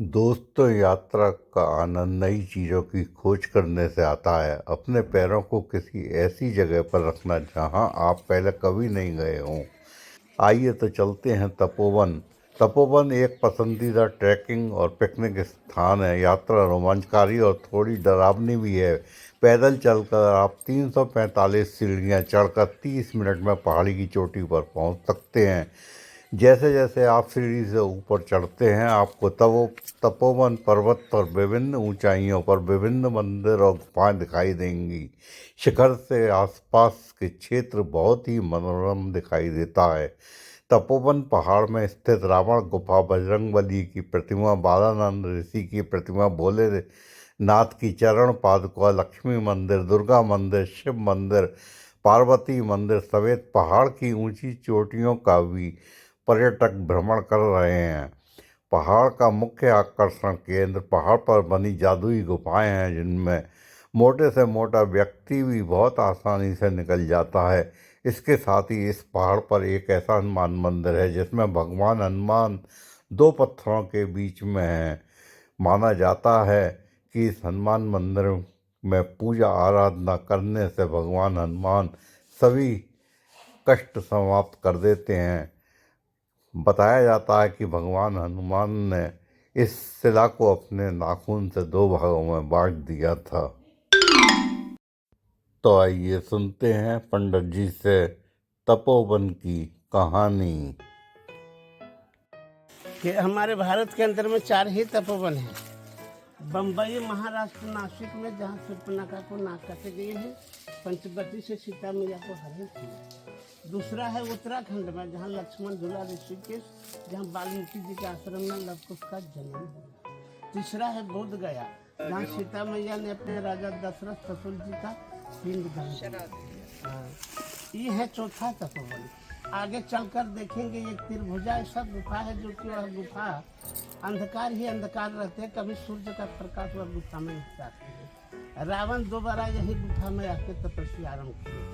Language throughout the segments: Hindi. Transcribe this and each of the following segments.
दोस्तों, यात्रा का आनंद नई चीज़ों की खोज करने से आता है। अपने पैरों को किसी ऐसी जगह पर रखना जहां आप पहले कभी नहीं गए हों। आइए तो चलते हैं तपोवन। तपोवन एक पसंदीदा ट्रैकिंग और पिकनिक स्थान है। यात्रा रोमांचकारी और थोड़ी डरावनी भी है। पैदल चलकर आप 345 सीढ़ियाँ चढ़कर 30 मिनट में पहाड़ी की चोटी पर पहुंच सकते हैं। जैसे जैसे आप सीढ़ी से ऊपर चढ़ते हैं, आपको तपोवन पर्वत पर विभिन्न ऊंचाइयों पर विभिन्न मंदिर और गुफाएं दिखाई देंगी। शिखर से आसपास के क्षेत्र बहुत ही मनोरम दिखाई देता है। तपोवन पहाड़ में स्थित रावण गुफा, बजरंगबली की प्रतिमा, बालानंद ऋषि की प्रतिमा, भोलेनाथ की चरण पादुका, लक्ष्मी मंदिर, दुर्गा मंदिर, शिव मंदिर, पार्वती मंदिर समेत पहाड़ की ऊंची चोटियों का भी पर्यटक भ्रमण कर रहे हैं। पहाड़ का मुख्य आकर्षण केंद्र पहाड़ पर बनी जादुई गुफाएं हैं, जिनमें मोटे से मोटा व्यक्ति भी बहुत आसानी से निकल जाता है। इसके साथ ही इस पहाड़ पर एक ऐसा हनुमान मंदिर है जिसमें भगवान हनुमान दो पत्थरों के बीच में है। माना जाता है कि इस हनुमान मंदिर में पूजा आराधना करने से भगवान हनुमान सभी कष्ट समाप्त कर देते हैं। बताया जाता है कि भगवान हनुमान ने इस शिला को अपने नाखून से दो भागों में बांट दिया था। तो आइए सुनते हैं पंडित जी से तपोवन की कहानी। कि हमारे भारत के अंदर में 4 ही तपोवन हैं। बम्बई, महाराष्ट्र, नासिक में जहाँ शूर्पणखा को नाक काटे गए हैं, पंचवटी से सीता मैया को हरण किया। दूसरा है उत्तराखंड में, जहाँ लक्ष्मण झूला, ऋषिकेश, जहाँ वाल्मीकि जी के आश्रम में लवकुश का जन्म हुआ। तीसरा है बोध गया, जहाँ सीता मैया ने अपने राजा दशरथ ससुर जी का पिंडदान किया। हाँ, ये है चौथा तपोवन। आगे चलकर देखेंगे एक त्रिभुजा ऐसा गुफा है, जो कि वह गुफा अंधकार ही अंधकार रहते हैं, कभी सूर्य का प्रकाश वह गुफा में नहीं जाती है। रावण दोबारा यही गुफा में आके तपस्या आरंभ किए।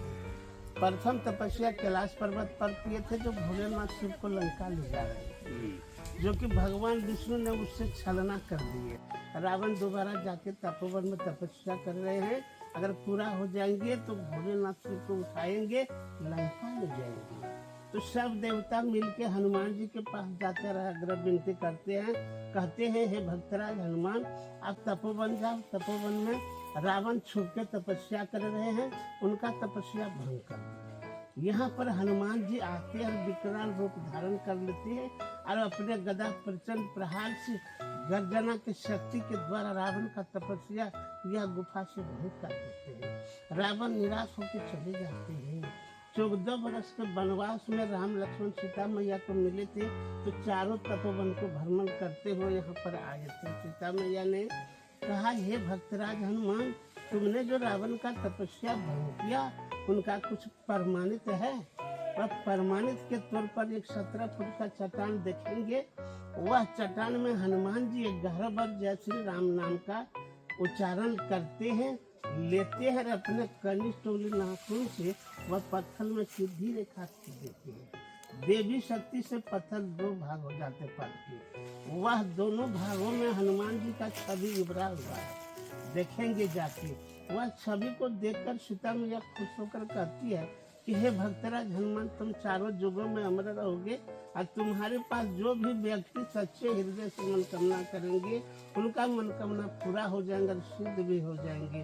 प्रथम तपस्या कैलाश पर्वत पर किए थे, जो भोलेनाथ शिव को लंका ले जा रहे थे, जो कि भगवान विष्णु ने उससे छलना कर दिए। रावण दोबारा जाके तपोवन में तपस्या कर रहे हैं। अगर पूरा हो जाएंगे तो भोलेनाथ शिव को उठाएंगे, लंका ले जाएंगे। तो सब देवता मिलके हनुमान जी के पास जाते रहे, आग्रह विनती करते हैं, कहते हैं हे भक्तराज हनुमान, आप तपोवन जाओ। तपोवन में रावण छुप के तपस्या कर रहे हैं, उनका तपस्या भंग कर दो। यहाँ पर हनुमान जी आते और विकराल रूप धारण कर लेते हैं और अपने गदा प्रचंड प्रहार से गर्जना की शक्ति के द्वारा रावण का तपस्या यह गुफा से भंग कर देते हैं। रावण निराश होकर चले जाते हैं। 14 वर्ष के वनवास में राम लक्ष्मण सीता मैया को मिले थे, तो चारों तपोवन को भ्रमण करते हुए यहाँ पर आए थे। सीता मैया ने कहा, हे भक्तराज हनुमान, तुमने जो रावण का तपस्या भंग किया, उनका कुछ प्रमाणित है? वह प्रमाणित के तौर पर एक 17 फुट का चट्टान देखेंगे। वह चट्टान में हनुमान जी 11 बार जय श्री राम नाम का उच्चारण करते हैं, लेते हैं, अपने कनिष्ठ नाखून से वह पत्थर में सीधी रेखा खींच देते हैं। देवी शक्ति से पत्थर 2 भाग हो जाते पद के। वह दोनों भागों में हनुमान जी का छवि उभरा हुआ है, देखेंगे जाके। वह छवि को देखकर सीता मैया खुश होकर कहती है कि हे भक्तराज हनुमान, तुम चारों युगों में अमर रहोगे और तुम्हारे पास जो भी व्यक्ति सच्चे हृदय से मनोकामना करेंगे, उनका मनोकामना पूरा हो जाएंगे और सिद्ध भी हो जाएंगे।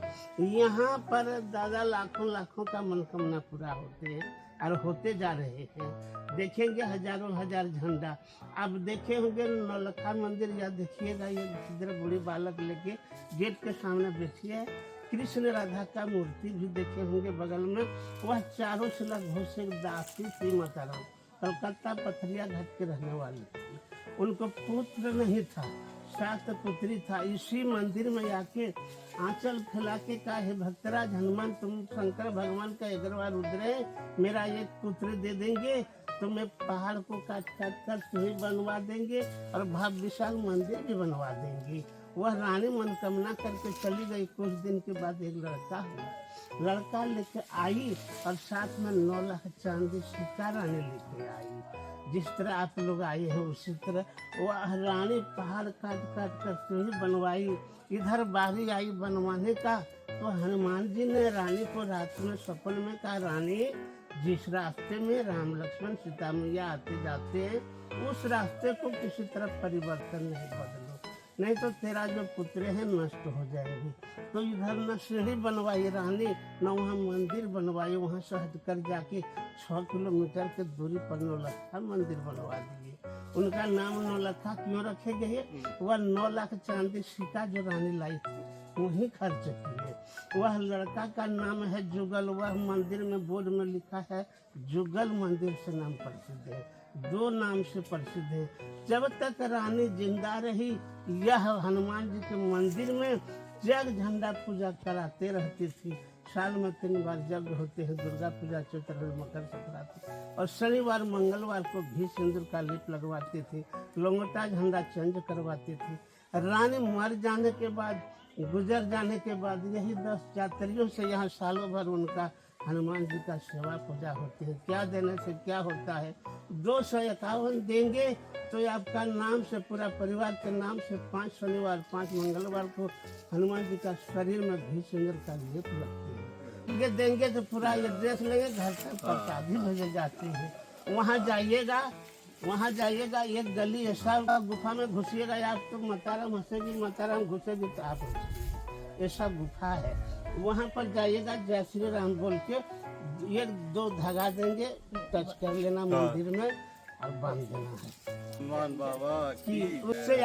यहाँ पर दादा लाखों लाखों का मनोकामना पूरा होते हैं और होते जा रहे हैं। देखेंगे हजारों हजार झंडा। अब देखे होंगे नौलखा मंदिर, या देखिएगा ये इधर बूढ़ी बालक लेके गेट के सामने बैठी है। कृष्ण राधा का मूर्ति भी देखे होंगे बगल में। वह चारों शिला घोषे दासी थी माता राम, कलकत्ता पथरिया घाट के रहने वाली थी। उनको पुत्र नहीं था, 7 पुत्री था। इसी मंदिर में आके आंचल फैला के कहा, हे भक्तराज हनुमान, तुम शंकर भगवान का 11वां रुद्र है, मेरा एक पुत्र दे देंगे तो मैं पहाड़ को काट काट कर सुही बनवा देंगे और भव्य विशाल मंदिर भी बनवा देंगे। वह रानी मनोकामना करके चली गई। कुछ दिन के बाद एक लड़का हुआ। लड़का लेके आई और साथ में 9 लाख चांदी सिक्का रानी लेके आई। जिस तरह आप लोग आए हैं उसी तरह वह रानी पहाड़ काट काट कर सीढ़ी बनवाई, इधर बारी आई बनवाने का। तो हनुमान जी ने रानी को रात में सपन में कहा, रानी जिस रास्ते में राम लक्ष्मण सीता मैया आते जाते हैं उस रास्ते को किसी तरह परिवर्तन नहीं बदलो, नहीं तो तेरा जो पुत्र है नष्ट हो जाएगी। तो इधर न सीढ़ी बनवाई रानी, न वहाँ मंदिर बनवाई, वहाँ से हटकर जाके 6 किलोमीटर के दूरी पर नौलखा मंदिर बनवा दिए। उनका नाम नौलखा क्यों रखे गए? वह 9 लाख चांदी सिक्का जो रानी लाई थी वही खर्च किए। वह लड़का का नाम है जुगल, वह मंदिर में बोर्ड में लिखा है जुगल मंदिर से नाम प्रसिद्ध है, 2 नाम से प्रसिद्ध है। जब तक रानी जिंदा रही यह हनुमान जी के मंदिर में जग झंडा पूजा कराते रहती थी। साल में 3 बार यज्ञ होते हैं, दुर्गा पूजा, चैत्र, मकर संक्रांति, और शनिवार मंगलवार को घी सिंदूर का लेप लगवाते थे, लंगोटा झंडा चेंज करवाते थे। रानी मर जाने के बाद, गुजर जाने के बाद यही 10 यात्रियों से यहाँ सालों भर उनका हनुमान जी का सेवा पूजा होती है। क्या देने से क्या होता है? 251 देंगे तो आपका नाम से, पूरा परिवार के नाम से 5 शनिवार 5 मंगलवार को हनुमान जी का शरीर में घी सिंदूर का लेप लगते हैं। ये देंगे तो पूरा एड्रेस लेंगे, घर तक प्रसाद भी भेजे जाते हैं। वहाँ जाइएगा एक गली ऐसा गुफा में घुसिएगा, आप तो माताराम हंसेगी, माताराम घुसेगी तो आप हंसेगी, ऐसा गुफा है। वहाँ पर जाइएगा, जय श्री राम बोल के 1-2 धागा देंगे, टच कर लेना मंदिर में और बांध देना है। हनुमान बाबा की उससे